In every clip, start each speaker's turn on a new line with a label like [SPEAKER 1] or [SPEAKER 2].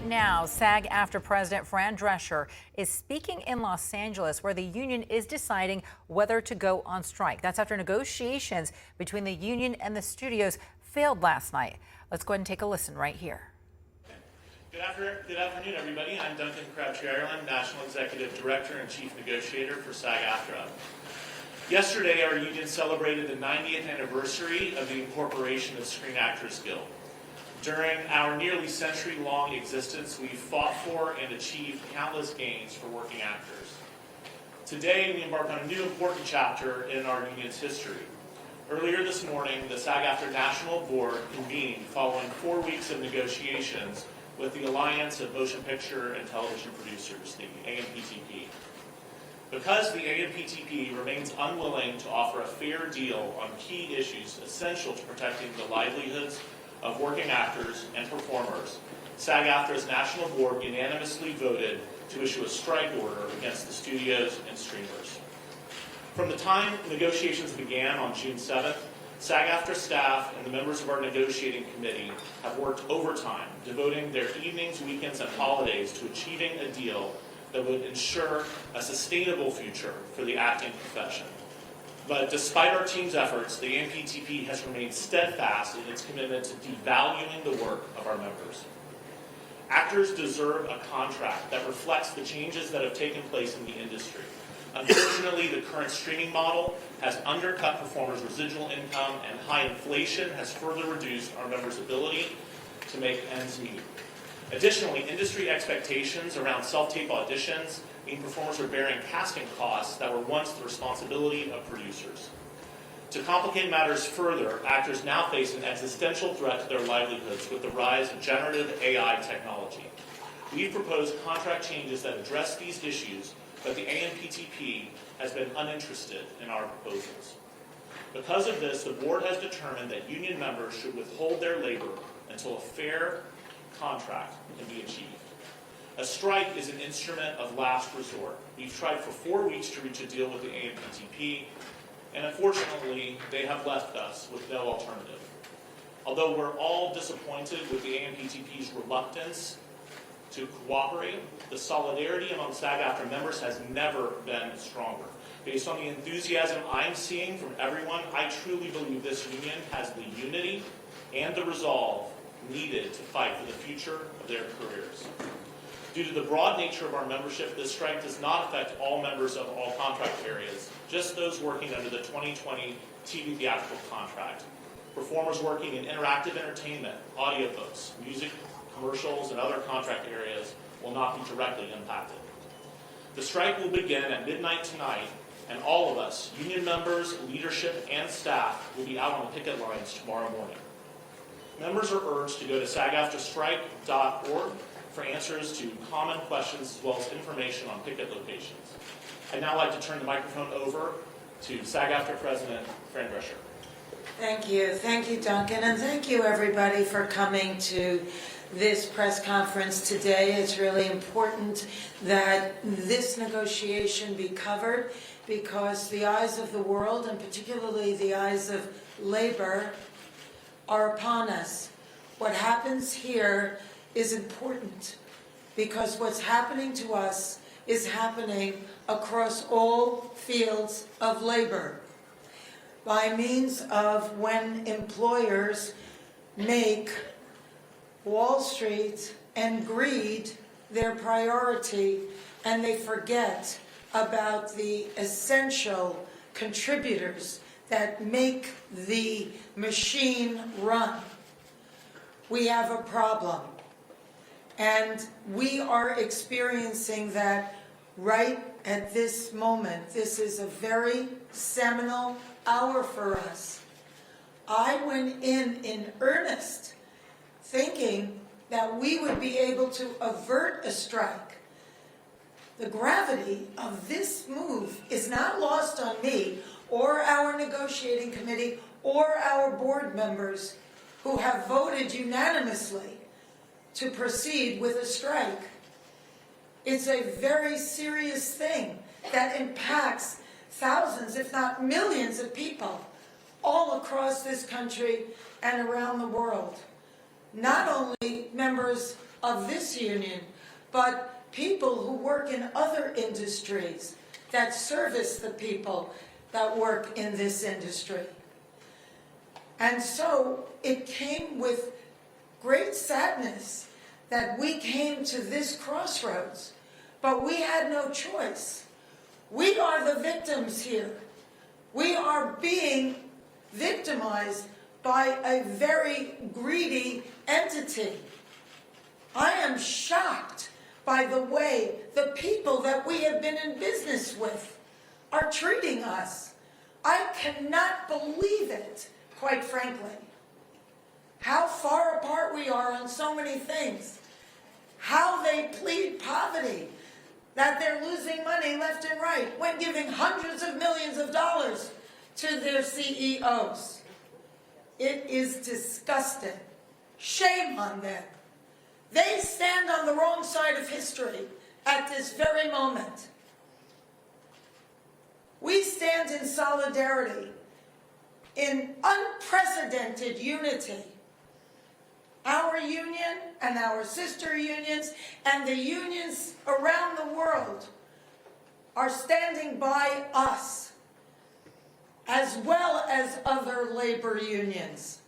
[SPEAKER 1] now, SAG AFTRA President Fran Drescher is speaking in Los Angeles, where the union is deciding whether to go on strike. That's after negotiations between the union and the studios failed last night. Let's go ahead and take a listen right here.
[SPEAKER 2] Good afternoon, everybody. I'm Duncan Crabtree-Ireland, National Executive Director and Chief Negotiator for SAG AFTRA. Yesterday, our union celebrated the 90th anniversary of the incorporation of Screen Actors Guild. During our nearly century-long existence, we've fought for and achieved countless gains for working actors. Today, we embark on a new important chapter in our union's history. Earlier this morning, the SAG AFTRA National Board convened following 4 weeks of negotiations with the Alliance of Motion Picture and Television Producers, the AMPTP. Because the AMPTP remains unwilling to offer a fair deal on key issues essential to protecting the livelihoods of working actors and performers, SAG AFTRA's National Board unanimously voted to issue a strike order against the studios and streamers. From the time negotiations began on June 7th, SAG AFTRA staff and the members of our negotiating committee have worked overtime, devoting their evenings, weekends, and holidays to achieving a deal that would ensure a sustainable future for the acting profession. But despite our team's efforts, the AMPTP has remained steadfast in its commitment to devaluing the work of our members. Actors deserve a contract that reflects the changes that have taken place in the industry. Unfortunately, the current streaming model has undercut performers' residual income, and high inflation has further reduced our members' ability to make ends meet. Additionally, industry expectations around self-tape auditions mean performers are bearing casting costs that were once the responsibility of producers. To complicate matters further, actors now face an existential threat to their livelihoods with the rise of generative AI technology. We've proposed contract changes that address these issues, but the AMPTP has been uninterested in our proposals. Because of this, the board has determined that union members should withhold their labor until a fair contract can be achieved. A strike is an instrument of last resort. We've tried for 4 weeks to reach a deal with the AMPTP, and unfortunately, they have left us with no alternative. Although we're all disappointed with the AMPTP's reluctance to cooperate, the solidarity among SAG AFTRA members has never been stronger. Based on the enthusiasm I'm seeing from everyone, I truly believe this union has the unity and the resolve needed to fight for the future of their careers. Due to the broad nature of our membership, this strike does not affect all members of all contract areas, just those working under the 2020 TV theatrical contract. Performers working in interactive entertainment, audiobooks, music, commercials, and other contract areas will not be directly impacted. The strike will begin at midnight tonight, and all of us, union members, leadership, and staff, will be out on the picket lines tomorrow morning. Members are urged to go to sagaftrastrike.org for answers to common questions as well as information on picket locations. I'd now like to turn the microphone over to SAG AFTRA President Fran Drescher.
[SPEAKER 3] Thank you, Duncan, and thank you everybody for coming to this press conference today. It's really important that this negotiation be covered because the eyes of the world, and particularly the eyes of labor, are upon us. What happens here is important because what's happening to us is happening across all fields of labor by means of when employers make Wall Street and greed their priority and they forget about the essential contributors that make the machine run. We have a problem. And we are experiencing that right at this moment. This is a very seminal hour for us. I went in earnest, thinking that we would be able to avert a strike. The gravity of this move is not lost on me or our negotiating committee or our board members who have voted unanimously to proceed with a strike. It's a very serious thing that impacts thousands, if not millions of people all across this country and around the world. Not only members of this union, but people who work in other industries that service the people that work in this industry. And so it came with great sadness that we came to this crossroads, but we had no choice. We are the victims here. We are being victimized by a very greedy entity. I am shocked by the way the people that we have been in business with are treating us. I cannot believe it, quite frankly. How far apart we are on so many things. How they plead poverty, that they're losing money left and right when giving hundreds of millions of dollars to their CEOs. It is disgusting. Shame on them. They stand on the wrong side of history at this very moment. We stand in solidarity, in unprecedented unity. Our union and our sister unions and the unions around the world are standing by us, as well as other labor unions.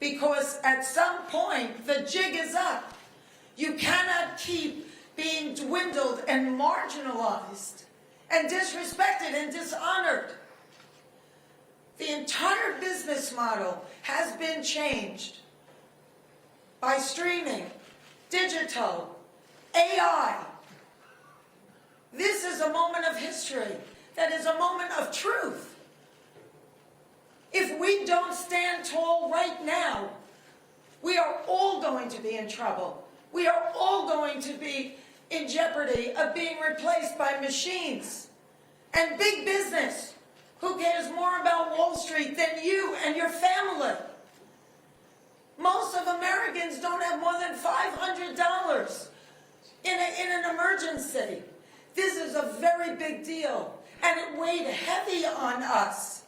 [SPEAKER 3] Because at some point, the jig is up. You cannot keep being dwindled and marginalized and disrespected and dishonored. The entire business model has been changed by streaming, digital, AI. This is a moment of history that is a moment of truth. If we don't stand tall right now, we are all going to be in trouble. We are all going to be in jeopardy of being replaced by machines and big business, who cares more about Wall Street than you and your family. Most of Americans don't have more than $500 in an emergency. This is a very big deal, and it weighed heavy on us.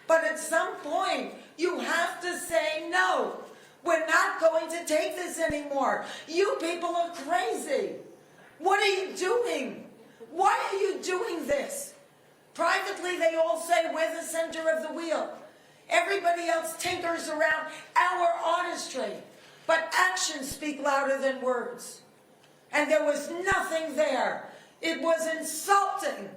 [SPEAKER 3] But at some point, you have to say no. We're not going to take this anymore. You people are crazy. What are you doing? Why are you doing this? Privately, they all say we're the center of the wheel. Everybody else tinkers around our artistry. But actions speak louder than words. And there was nothing there. It was insulting.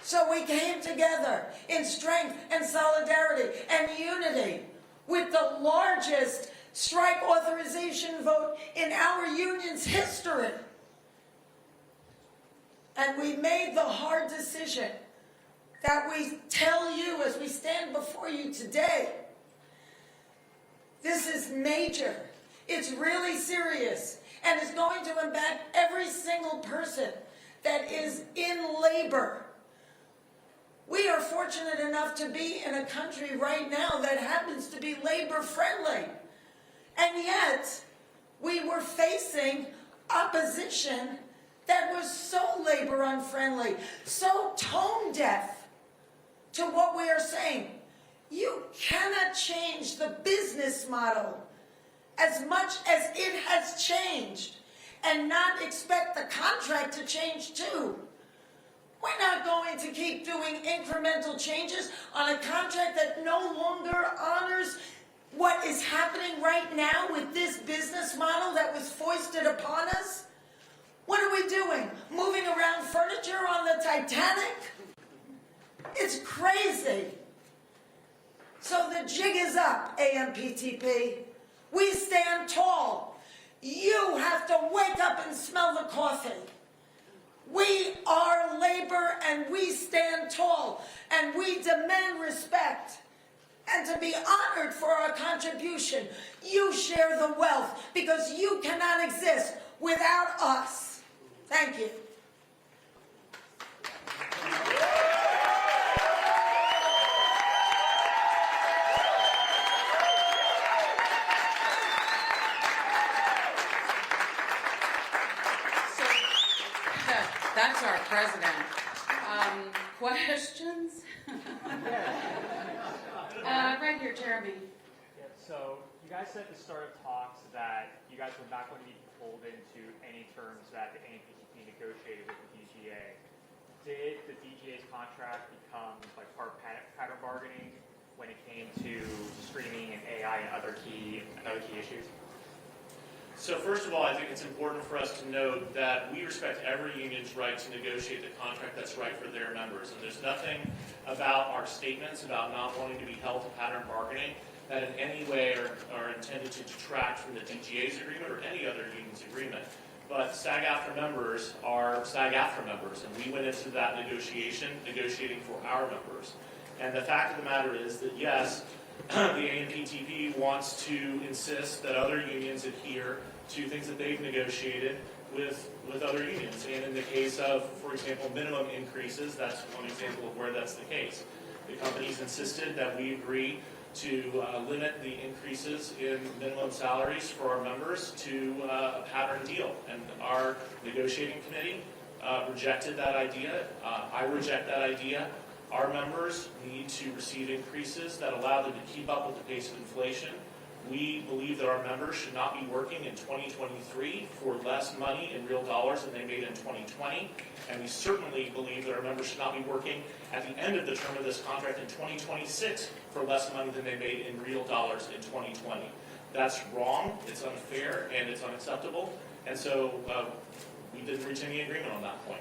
[SPEAKER 3] So we came together in strength and solidarity and unity with the largest strike authorization vote in our union's history. And we made the hard decision that we tell you as we stand before you today. This is major. It's really serious. And it's going to impact every single person that is in labor. We are fortunate enough to be in a country right now that happens to be labor friendly. And yet, we were facing opposition that was so labor unfriendly, so tone deaf to what we are saying. You cannot change the business model as much as it has changed and not expect the contract to change too. We're not going to keep doing incremental changes on a contract that no longer honors what is happening right now with this business model that was foisted upon us. What are we doing? Moving around furniture on the Titanic? It's crazy. So the jig is up, AMPTP. We stand tall. You have to wake up and smell the coffee. We are labor and we stand tall and we demand respect and to be honored for our contribution. You share the wealth because you cannot exist without us. Thank you.
[SPEAKER 4] That's our president. Questions? Right here, Jeremy.
[SPEAKER 5] Yeah, so You guys said at the start of talks that you guys were not going to be beholden to any terms that the AMPTP negotiated with the DGA. Did the DGA's contract become like part pattern bargaining when it came to streaming and AI and other key issues?
[SPEAKER 2] So first of all, I think it's important for us to note that we respect every union's right to negotiate the contract that's right for their members. And there's nothing about our statements about not wanting to be held to pattern bargaining that in any way are intended to detract from the DGA's agreement or any other union's agreement. But SAG AFTRA members are SAG AFTRA members, and we went into that negotiating for our members. And the fact of the matter is that yes, the AMPTP wants to insist that other unions adhere to things that they've negotiated with other unions. And in the case of, for example, minimum increases, that's one example of where that's the case. The companies insisted that we agree to limit the increases in minimum salaries for our members to a pattern deal. And our negotiating committee rejected that idea. I reject that idea. Our members need to receive increases that allow them to keep up with the pace of inflation. We believe that our members should not be working in 2023 for less money in real dollars than they made in 2020. And we certainly believe that our members should not be working at the end of the term of this contract in 2026 for less money than they made in real dollars in 2020. That's wrong, it's unfair, and it's unacceptable. And so we didn't reach any agreement on that point.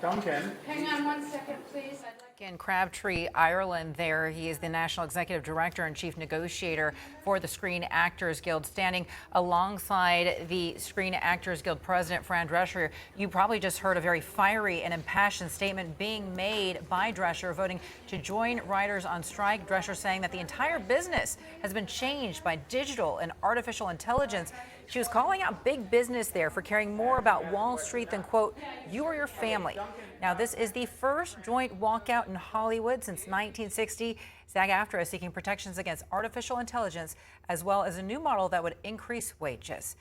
[SPEAKER 5] Duncan.
[SPEAKER 6] Hang on one second, please.
[SPEAKER 1] In Crabtree, Ireland there. He is the National Executive Director and Chief Negotiator for the Screen Actors Guild, standing alongside the Screen Actors Guild President, Fran Drescher. You probably just heard a very fiery and impassioned statement being made by Drescher, voting to join writers on strike. Drescher saying that the entire business has been changed by digital and artificial intelligence. She was calling out big business there for caring more about Wall Street than, quote, you or your family. Now, this is the first joint walkout in Hollywood since 1960. SAG AFTRA is seeking protections against artificial intelligence, as well as a new model that would increase wages.